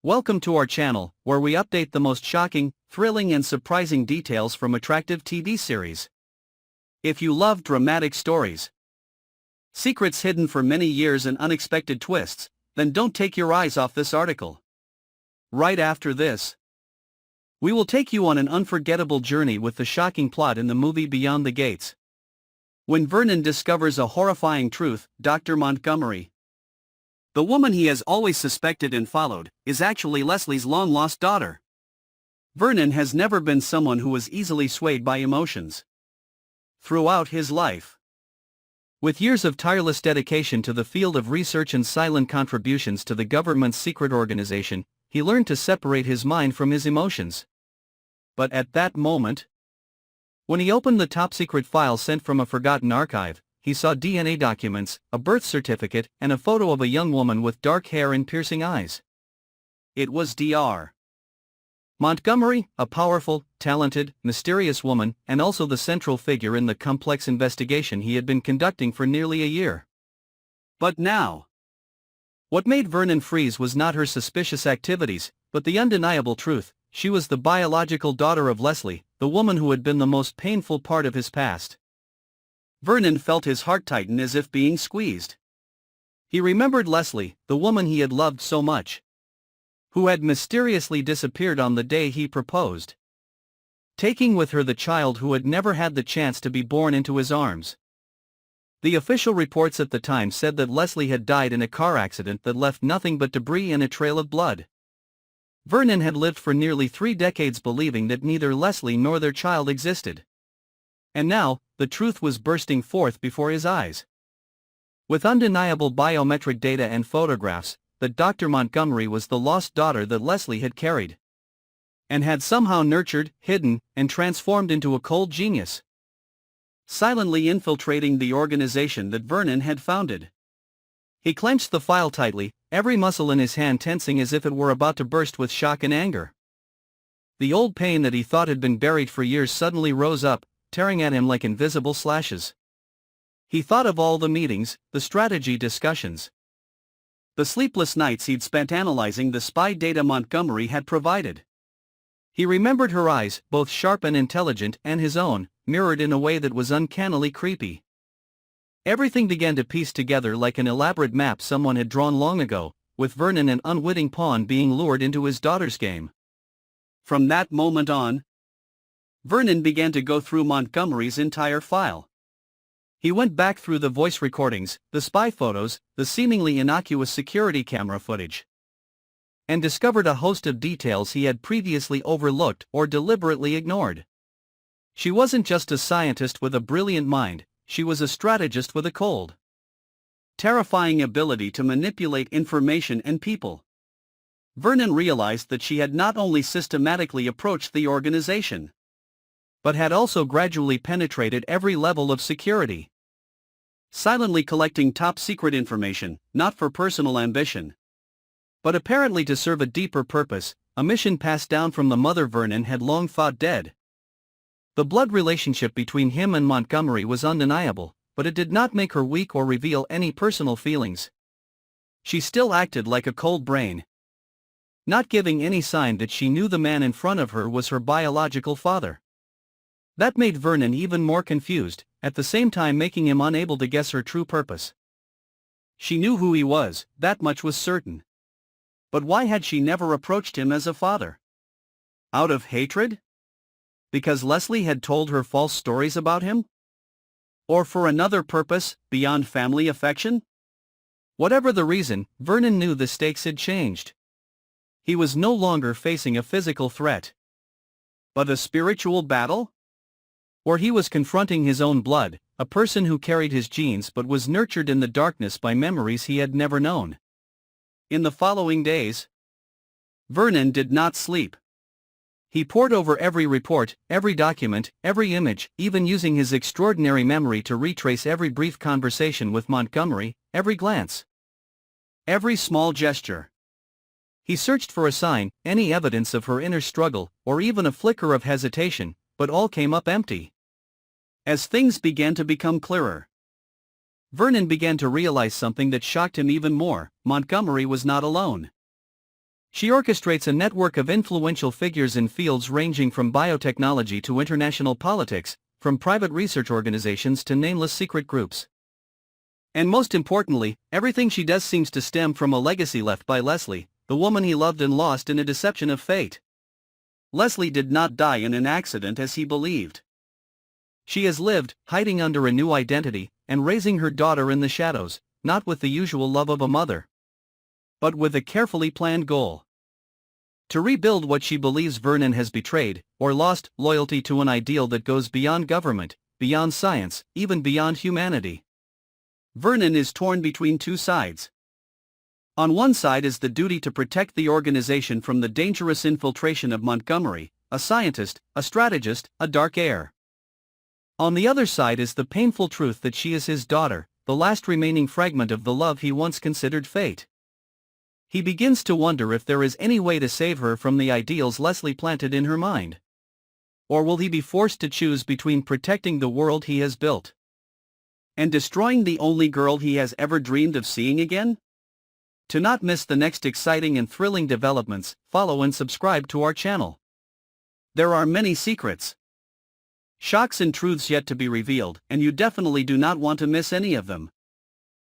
Welcome to our channel, where we update the most shocking, thrilling and surprising details from attractive TV series. If you love dramatic stories, secrets hidden for many years and unexpected twists, then don't take your eyes off this article. Right after this, we will take you on an unforgettable journey with the shocking plot in the movie Beyond the Gates. When Vernon discovers a horrifying truth, Dr. Montgomery, the woman he has always suspected and followed, is actually Leslie's long-lost daughter. Vernon has never been someone who was easily swayed by emotions. Throughout his life, with years of tireless dedication to the field of research and silent contributions to the government's secret organization, he learned to separate his mind from his emotions. But at that moment, when he opened the top-secret file sent from a forgotten archive, he saw DNA documents, a birth certificate, and a photo of a young woman with dark hair and piercing eyes. It was Dr. Montgomery, a powerful, talented, mysterious woman, and also the central figure in the complex investigation he had been conducting for nearly a year. But now, what made Vernon freeze was not her suspicious activities, but the undeniable truth: she was the biological daughter of Leslie, the woman who had been the most painful part of his past. Vernon felt his heart tighten as if being squeezed. He remembered Leslie, the woman he had loved so much, who had mysteriously disappeared on the day he proposed, taking with her the child who had never had the chance to be born into his arms. The official reports at the time said that Leslie had died in a car accident that left nothing but debris and a trail of blood. Vernon had lived for nearly 3 decades believing that neither Leslie nor their child existed. And now, the truth was bursting forth before his eyes. With undeniable biometric data and photographs, that Dr. Montgomery was the lost daughter that Leslie had carried and had somehow nurtured, hidden, and transformed into a cold genius, silently infiltrating the organization that Vernon had founded. He clenched the file tightly, every muscle in his hand tensing as if it were about to burst with shock and anger. The old pain that he thought had been buried for years suddenly rose up, tearing at him like invisible slashes. He thought of all the meetings, the strategy discussions, the sleepless nights he'd spent analyzing the spy data Montgomery had provided. He remembered her eyes, both sharp and intelligent, and his own, mirrored in a way that was uncannily creepy. Everything began to piece together like an elaborate map someone had drawn long ago, with Vernon an unwitting pawn being lured into his daughter's game. From that moment on, Vernon began to go through Montgomery's entire file. He went back through the voice recordings, the spy photos, the seemingly innocuous security camera footage, and discovered a host of details he had previously overlooked or deliberately ignored. She wasn't just a scientist with a brilliant mind, she was a strategist with a cold, terrifying ability to manipulate information and people. Vernon realized that she had not only systematically approached the organization, but had also gradually penetrated every level of security, silently collecting top-secret information, not for personal ambition, but apparently to serve a deeper purpose, a mission passed down from the mother Vernon had long thought dead. The blood relationship between him and Montgomery was undeniable, but it did not make her weak or reveal any personal feelings. She still acted like a cold brain, not giving any sign that she knew the man in front of her was her biological father. That made Vernon even more confused, at the same time making him unable to guess her true purpose. She knew who he was, that much was certain. But why had she never approached him as a father? Out of hatred? Because Leslie had told her false stories about him? Or for another purpose, beyond family affection? Whatever the reason, Vernon knew the stakes had changed. He was no longer facing a physical threat, but a spiritual battle? Or he was confronting his own blood, a person who carried his genes but was nurtured in the darkness by memories he had never known. In the following days, Vernon did not sleep. He pored over every report, every document, every image, even using his extraordinary memory to retrace every brief conversation with Montgomery, every glance, every small gesture. He searched for a sign, any evidence of her inner struggle, or even a flicker of hesitation, but all came up empty. As things began to become clearer, Vernon began to realize something that shocked him even more: Montgomery was not alone. She orchestrates a network of influential figures in fields ranging from biotechnology to international politics, from private research organizations to nameless secret groups. And most importantly, everything she does seems to stem from a legacy left by Leslie, the woman he loved and lost in a deception of fate. Leslie did not die in an accident as he believed. She has lived, hiding under a new identity, and raising her daughter in the shadows, not with the usual love of a mother, but with a carefully planned goal. To rebuild what she believes Vernon has betrayed, or lost, loyalty to an ideal that goes beyond government, beyond science, even beyond humanity. Vernon is torn between two sides. On one side is the duty to protect the organization from the dangerous infiltration of Montgomery, a scientist, a strategist, a dark heir. On the other side is the painful truth that she is his daughter, the last remaining fragment of the love he once considered fate. He begins to wonder if there is any way to save her from the ideals Leslie planted in her mind. Or will he be forced to choose between protecting the world he has built and destroying the only girl he has ever dreamed of seeing again? To not miss the next exciting and thrilling developments, follow and subscribe to our channel. There are many secrets, shocks and truths yet to be revealed, and you definitely do not want to miss any of them.